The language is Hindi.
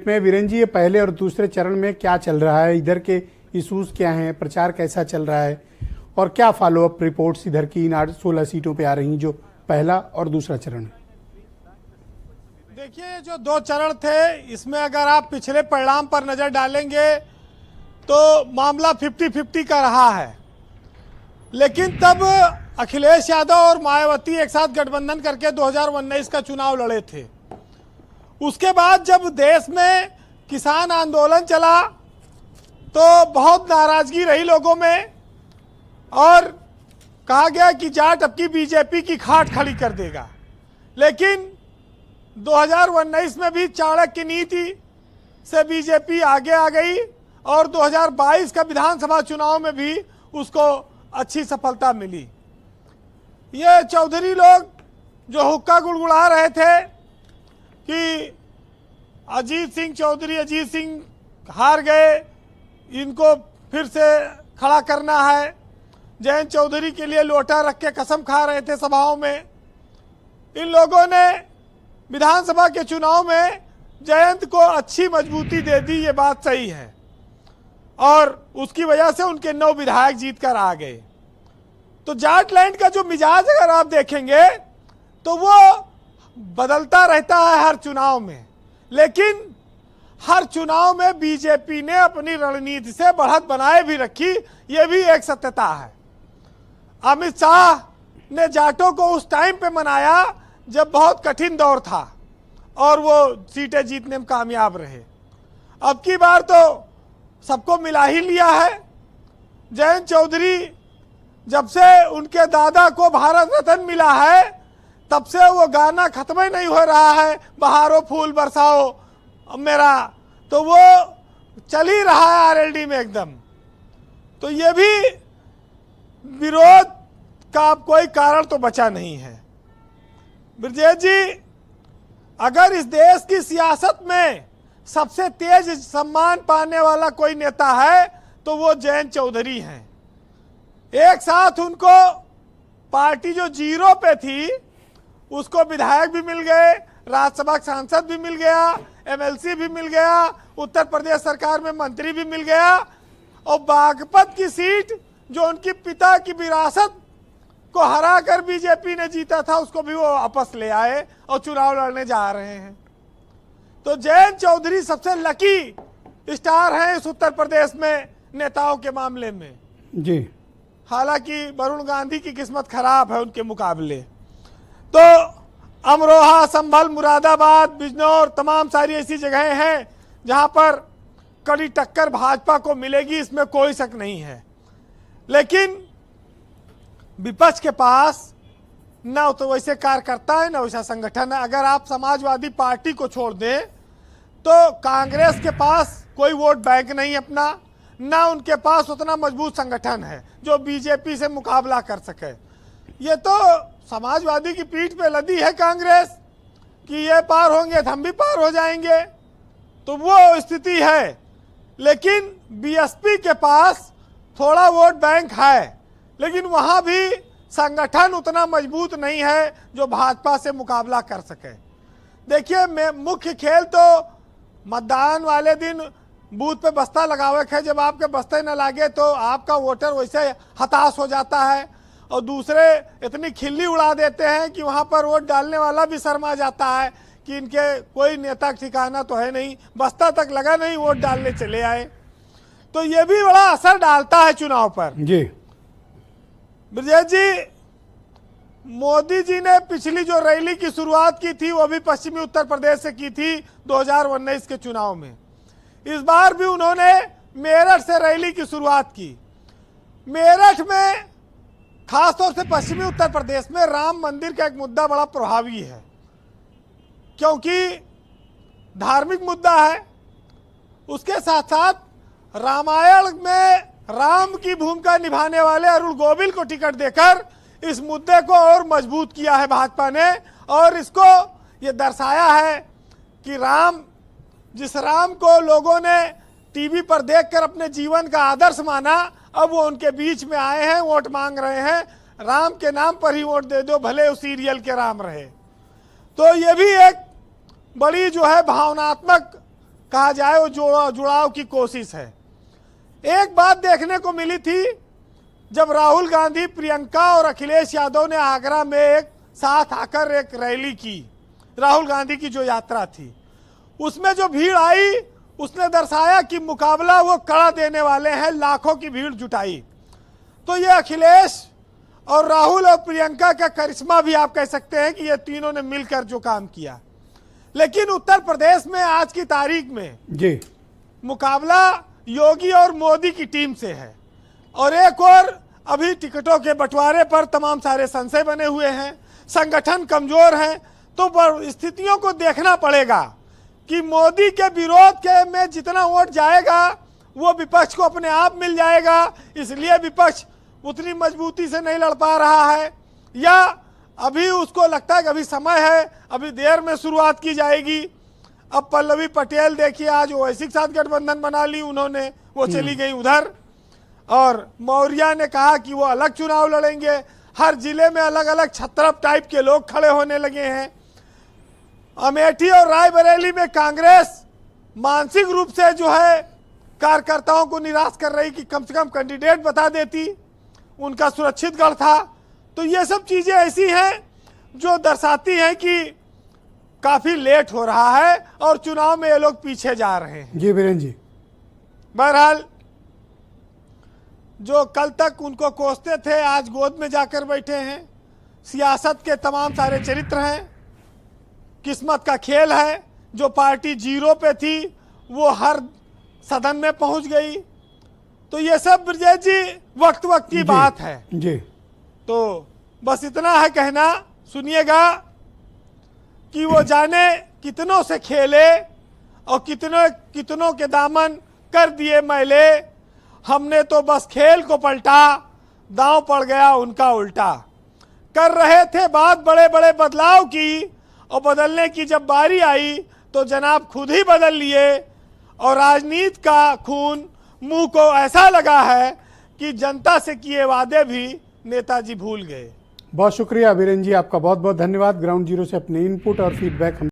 में वीरेंद्र जी, ये पहले और दूसरे चरण में क्या चल रहा है, इधर के इशूज क्या हैं, प्रचार कैसा चल रहा है और क्या फॉलोअप रिपोर्ट्स इधर की इन 16 सीटों पे आ रही जो पहला और दूसरा चरण है? देखिए, जो 2 चरण थे इसमें अगर आप पिछले परिणाम पर नजर डालेंगे तो मामला 50-50 का रहा है। लेकिन तब अखिलेश यादव और मायावती एक साथ गठबंधन करके 2019 का चुनाव लड़े थे। उसके बाद जब देश में किसान आंदोलन चला तो बहुत नाराजगी रही लोगों में और कहा गया कि जाट अब की बीजेपी की खाट खड़ी कर देगा। लेकिन 2019 में भी चाणक्य नीति से बीजेपी आगे आ गई और 2022 का विधानसभा चुनाव में भी उसको अच्छी सफलता मिली। ये चौधरी लोग जो हुक्का गुड़गुड़ा रहे थे कि अजीत सिंह हार गए, इनको फिर से खड़ा करना है, जयंत चौधरी के लिए लोटा रख के कसम खा रहे थे सभाओं में। इन लोगों ने विधानसभा के चुनाव में जयंत को अच्छी मजबूती दे दी, ये बात सही है, और उसकी वजह से उनके 9 विधायक जीत कर आ गए। तो जाटलैंड का जो मिजाज अगर आप देखेंगे तो वो बदलता रहता है हर चुनाव में, लेकिन हर चुनाव में बीजेपी ने अपनी रणनीति से बढ़त बनाए भी रखी, ये भी एक सत्यता है। अमित शाह ने जाटों को उस टाइम पे मनाया जब बहुत कठिन दौर था और वो सीटें जीतने में कामयाब रहे। अब की बार तो सबको मिला ही लिया है। जयंत चौधरी जब से उनके दादा को भारत रत्न मिला है तब से वो गाना खत्म ही नहीं हो रहा है, बहारो फूल बरसाओ मेरा, तो वो चल ही रहा है आरएलडी में एकदम। तो ये भी विरोध का कोई कारण तो बचा नहीं है। ब्रजेश जी, अगर इस देश की सियासत में सबसे तेज सम्मान पाने वाला कोई नेता है तो वो जयंत चौधरी हैं। एक साथ उनको पार्टी जो 0 पे थी उसको विधायक भी मिल गए, राज्यसभा सांसद भी मिल गया, एमएलसी भी मिल गया, उत्तर प्रदेश सरकार में मंत्री भी मिल गया, और बागपत की सीट जो उनकी पिता की विरासत को हराकर बीजेपी ने जीता था उसको भी वो वापस ले आए और चुनाव लड़ने जा रहे हैं। तो जयंत चौधरी सबसे लकी स्टार हैं इस उत्तर प्रदेश में नेताओं के मामले में जी। हालांकि वरुण गांधी की किस्मत खराब है उनके मुकाबले। तो अमरोहा, संभल, मुरादाबाद, बिजनौर, तमाम सारी ऐसी जगहें हैं जहां पर कड़ी टक्कर भाजपा को मिलेगी, इसमें कोई शक नहीं है। लेकिन विपक्ष के पास ना तो वैसे कार्यकर्ता है ना वैसा संगठन है। अगर आप समाजवादी पार्टी को छोड़ दें तो कांग्रेस के पास कोई वोट बैंक नहीं अपना, ना उनके पास उतना मजबूत संगठन है जो बीजेपी से मुकाबला कर सके। ये तो समाजवादी की पीठ पे लदी है कांग्रेस कि ये पार होंगे तो हम भी पार हो जाएंगे, तो वो स्थिति है। लेकिन बीएसपी के पास थोड़ा वोट बैंक है, लेकिन वहां भी संगठन उतना मजबूत नहीं है जो भाजपा से मुकाबला कर सके। देखिए, मुख्य खेल तो मतदान वाले दिन बूथ पे बस्ता लगावे है, जब आपके बस्ते न लागे तो आपका वोटर वैसे हताश हो जाता है, और दूसरे इतनी खिल्ली उड़ा देते हैं कि वहां पर वोट डालने वाला भी शर्मा जाता है कि इनके कोई नेता ठिकाना तो है नहीं, बस्ता तक लगा नहीं, वोट डालने चले आए। तो ये भी बड़ा असर डालता है चुनाव पर जी। ब्रजेश जी, मोदी जी ने पिछली जो रैली की शुरुआत की थी वो भी पश्चिमी उत्तर प्रदेश से की थी 2019 के चुनाव में। इस बार भी उन्होंने मेरठ से रैली की शुरुआत की। मेरठ में खासतौर से पश्चिमी उत्तर प्रदेश में राम मंदिर का एक मुद्दा बड़ा प्रभावी है, क्योंकि धार्मिक मुद्दा है। उसके साथ साथ रामायण में राम की भूमिका निभाने वाले अरुण गोविल को टिकट देकर इस मुद्दे को और मजबूत किया है भाजपा ने, और इसको ये दर्शाया है कि जिस राम को लोगों ने टीवी पर देखकर अपने जीवन का आदर्श माना, अब वो उनके बीच में आए हैं, वोट मांग रहे हैं। राम के नाम पर ही वोट दे दो, भले उस सीरियल के राम रहे। तो ये भी एक बड़ी जो है भावनात्मक कहा जाए वो जुड़ाव की कोशिश है। एक बात देखने को मिली थी, जब राहुल गांधी, प्रियंका और अखिलेश यादव ने आगरा में एक साथ आकर एक रैली की, राहुल गांधी की जो यात्रा थी, उसमें जो भीड़ आई उसने दर्शाया कि मुकाबला वो कड़ा देने वाले हैं, लाखों की भीड़ जुटाई। तो ये अखिलेश और राहुल और प्रियंका का करिश्मा भी आप कह सकते हैं कि ये तीनों ने मिलकर जो काम किया। लेकिन उत्तर प्रदेश में आज की तारीख में जी मुकाबला योगी और मोदी की टीम से है, और एक और अभी टिकटों के बंटवारे पर तमाम सारे संशय बने हुए हैं, संगठन कमजोर हैं। तो स्थितियों को देखना पड़ेगा कि मोदी के विरोध के में जितना वोट जाएगा वो विपक्ष को अपने आप मिल जाएगा, इसलिए विपक्ष उतनी मजबूती से नहीं लड़ पा रहा है, या अभी उसको लगता है कि अभी समय है, अभी देर में शुरुआत की जाएगी। अब पल्लवी पटेल देखिए, आज ओवैसी के साथ गठबंधन बना ली उन्होंने, वो चली गई उधर, और मौर्य ने कहा कि वो अलग चुनाव लड़ेंगे। हर जिले में अलग अलग छत्रप टाइप के लोग खड़े होने लगे हैं। अमेठी और रायबरेली में कांग्रेस मानसिक रूप से जो है कार्यकर्ताओं को निराश कर रही कि कम से कम कैंडिडेट बता देती, उनका सुरक्षित गढ़ था। तो ये सब चीजें ऐसी हैं जो दर्शाती हैं कि काफी लेट हो रहा है और चुनाव में ये लोग पीछे जा रहे हैं। जी वीरेंद्र जी, बहरहाल जो कल तक उनको कोसते थे आज गोद में जाकर बैठे हैं। सियासत के तमाम सारे चरित्र हैं, किस्मत का खेल है। जो पार्टी जीरो पे थी वो हर सदन में पहुंच गई। तो ये सब ब्रजेश जी वक्त की बात है जी। तो बस इतना है कहना, सुनिएगा कि वो जाने कितनों से खेले और कितनों के दामन कर दिए मैले। हमने तो बस खेल को पलटा, दांव पड़ गया उनका उल्टा। कर रहे थे बात बड़े बड़े बदलाव की, और बदलने की जब बारी आई तो जनाब खुद ही बदल लिए। और राजनीति का खून मुंह को ऐसा लगा है कि जनता से किए वादे भी नेताजी भूल गए। बहुत शुक्रिया वीरेंद्र जी, आपका बहुत बहुत धन्यवाद। ग्राउंड जीरो से अपने इनपुट और फीडबैक हम